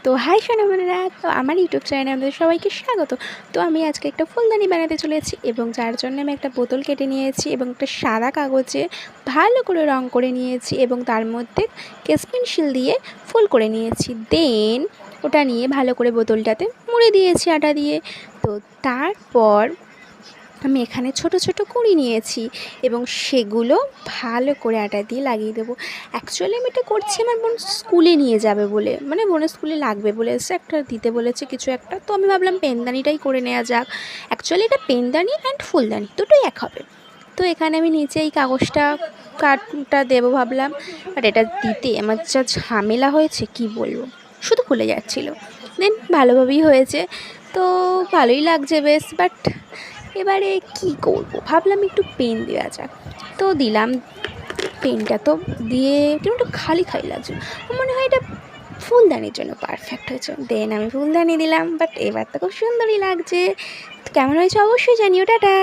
তো হাই সোনামণিরা, তো আমার ইউটিউব চ্যানেলে আমাদের সবাইকে স্বাগত। তো আমি আজকে একটা ফুলদানি বানাতে চলেছি এবং যার জন্য আমি একটা বোতল কেটে নিয়েছি এবং একটা সাদা কাগজে ভালো করে রং করে নিয়েছি এবং তার মধ্যে কেশ পেন্সিল দিয়ে ফুল করে নিয়েছি। দেন ওটা নিয়ে ভালো করে বোতলটাতে মুড়ে দিয়েছি আটা দিয়ে। তো তারপর আমি এখানে ছোট ছোট কুঁড়ি নিয়েছি এবং সেগুলো ভালো করে আটা দিয়ে লাগিয়ে দেবো। অ্যাকচুয়ালি আমি এটা করছি আমার বোন স্কুলে নিয়ে যাবে বলে, মানে বোনের স্কুলে লাগবে বলেছে, একটা দিতে বলেছে কিছু একটা। তো আমি ভাবলাম পেনদানিটাই করে নেওয়া যাক। অ্যাকচুয়ালি এটা পেনদানি অ্যান্ড ফুলদানি দুটোই এক হবে। তো এখানে আমি নিচে এই কাগজটা কাঠটা দেবো ভাবলাম, বাট এটা দিতে আমার যা ঝামেলা হয়েছে কি বলবো, শুধু খুলে যাচ্ছিলো। দেন ভালোভাবেই হয়েছে, তো ভালোই লাগছে বেশ। বাট এবারে কি করব, ভাবলাম একটু পেন দেওয়া যাক। তো দিলাম পেনটা, তো দিয়ে কেমন একটু খালি খালি লাগছে, মনে হয় এটা ফুলদানির জন্য পারফেক্ট হয়েছে। দেন আমি ফুলদানি দিলাম, বাট এবার তো খুব সুন্দরই লাগছে। কেমন হয়েছে অবশ্যই জানিও। টাটা।